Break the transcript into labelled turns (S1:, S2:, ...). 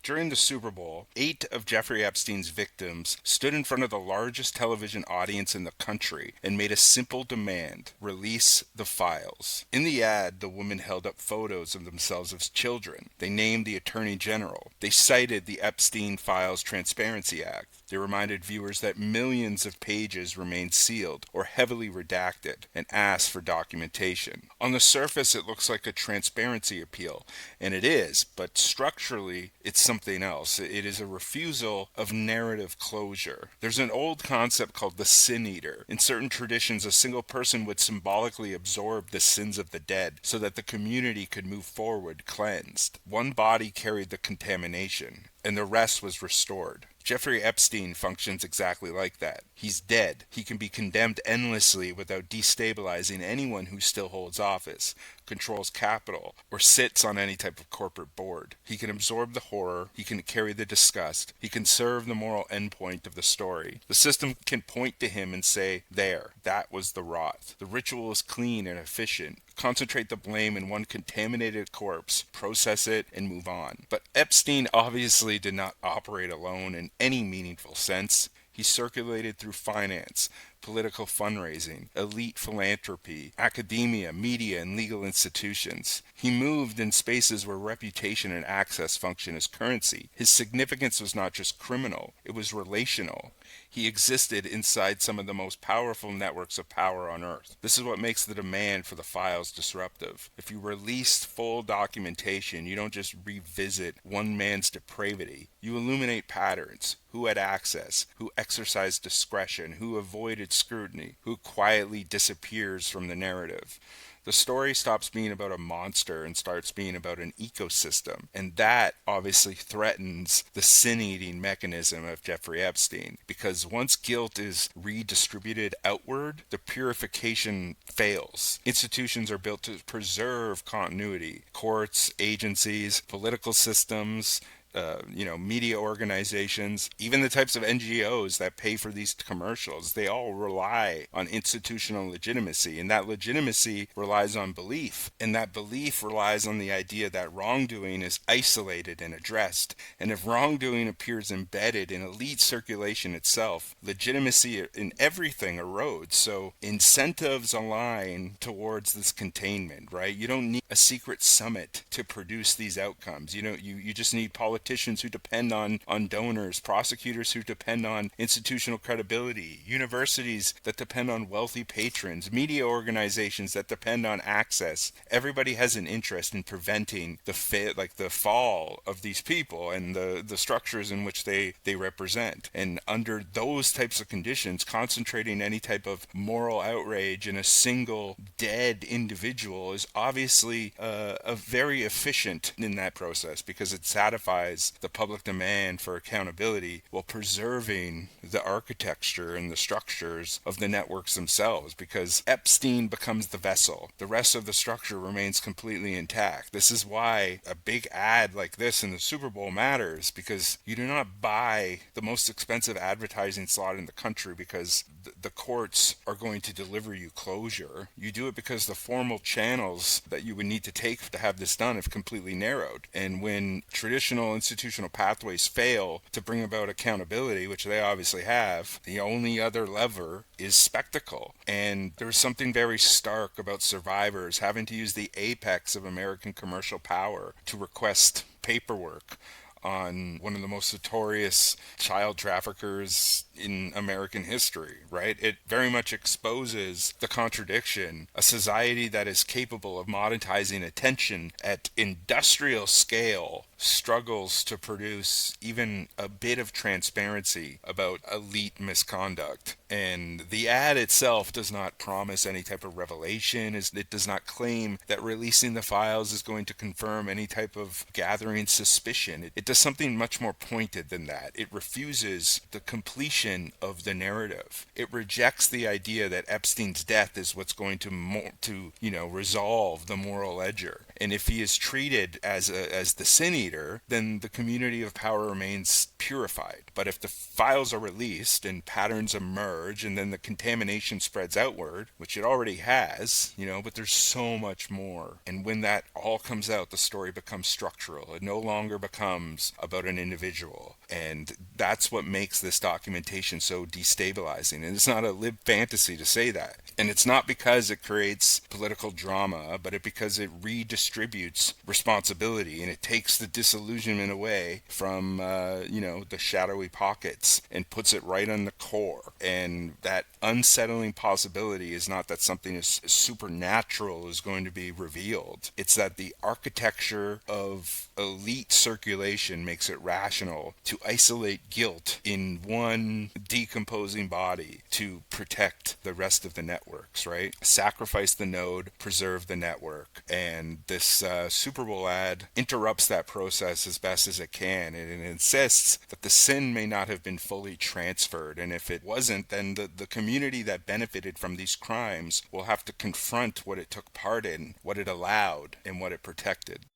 S1: During the Super Bowl, 8 of Jeffrey Epstein's victims stood in front of the largest television audience in the country and made a simple demand: release the files. In the ad, the women held up photos of themselves as children. They named the Attorney General. They cited the Epstein Files Transparency Act. They reminded viewers that millions of pages remain sealed or heavily redacted and asked for documentation. On the surface, it looks like a transparency appeal, and it is, but structurally, it's something else. It is a refusal of narrative closure. There's an old concept called the sin eater. In certain traditions, a single person would symbolically absorb the sins of the dead so that the community could move forward cleansed. One body carried the contamination, and the rest was restored. Jeffrey Epstein functions exactly like that. He's dead. He can be condemned endlessly without destabilizing anyone who still holds office, controls capital, or sits on any type of corporate board. He can absorb the horror. He can carry the disgust. He can serve the moral endpoint of the story. The system can point to him and say, there, that was the rot. The ritual is clean and efficient. Concentrate the blame in one contaminated corpse, process it, and move on. But Epstein obviously did not operate alone in any meaningful sense. He circulated through finance, political fundraising, elite philanthropy, academia, media, and legal institutions. He moved in spaces where reputation and access function as currency. His significance was not just criminal, it was relational. He existed inside some of the most powerful networks of power on Earth. This is what makes the demand for the files disruptive. If you release full documentation, you don't just revisit one man's depravity. You illuminate patterns: who had access, who exercised discretion, who avoided scrutiny, who quietly disappears from the narrative. The story stops being about a monster and starts being about an ecosystem. And that obviously threatens the sin-eating mechanism of Jeffrey Epstein. Because once guilt is redistributed outward, the purification fails. Institutions are built to preserve continuity. Courts, agencies, political systems, media organizations, even the types of NGOs that pay for these commercials, they all rely on institutional legitimacy. And that legitimacy relies on belief. And that belief relies on the idea that wrongdoing is isolated and addressed. And if wrongdoing appears embedded in elite circulation itself, legitimacy in everything erodes. So incentives align towards this containment, right? You don't need a secret summit to produce these outcomes. You just need politicians who depend on donors, prosecutors who depend on institutional credibility, universities that depend on wealthy patrons, media organizations that depend on access. Everybody has an interest in preventing the fall of these people and the structures in which they represent. And under those types of conditions, concentrating any type of moral outrage in a single dead individual is obviously a very efficient in that process, because it satisfies the public demand for accountability while preserving the architecture and the structures of the networks themselves, because Epstein becomes the vessel. The rest of the structure remains completely intact. This is why a big ad like this in the Super Bowl matters, because you do not buy the most expensive advertising slot in the country because the courts are going to deliver you closure. You do it because the formal channels that you would need to take to have this done have completely narrowed. And when traditional institutional pathways fail to bring about accountability, which they obviously have, the only other lever is spectacle. And there's something very stark about survivors having to use the apex of American commercial power to request paperwork on one of the most notorious child traffickers in American history, right? It very much exposes the contradiction. A society that is capable of monetizing attention at industrial scale struggles to produce even a bit of transparency about elite misconduct. And the ad itself does not promise any type of revelation. It does not claim that releasing the files is going to confirm any type of gathering suspicion. It does something much more pointed than that. It refuses the completion of the narrative. It rejects the idea that Epstein's death is what's going to resolve the moral ledger. And if he is treated as the sin eater, then the community of power remains purified. But if the files are released and patterns emerge and then the contamination spreads outward, which it already has, but there's so much more. And when that all comes out, the story becomes structural. It no longer becomes about an individual. And that's what makes this documentation so destabilizing. And it's not a lib fantasy to say that. And it's not because it creates political drama, but because it redistributes responsibility and it takes the disillusionment away from, the shadowy pockets and puts it right on the core. And that unsettling possibility is not that something is supernatural is going to be revealed. It's that the architecture of elite circulation makes it rational to isolate guilt in one decomposing body to protect the rest of the networks, right? Sacrifice the node, preserve the network. And this Super Bowl ad interrupts that process as best as it can, and it insists that the sin may not have been fully transferred. And if it wasn't, then the community that benefited from these crimes will have to confront what it took part in, what it allowed, and what it protected.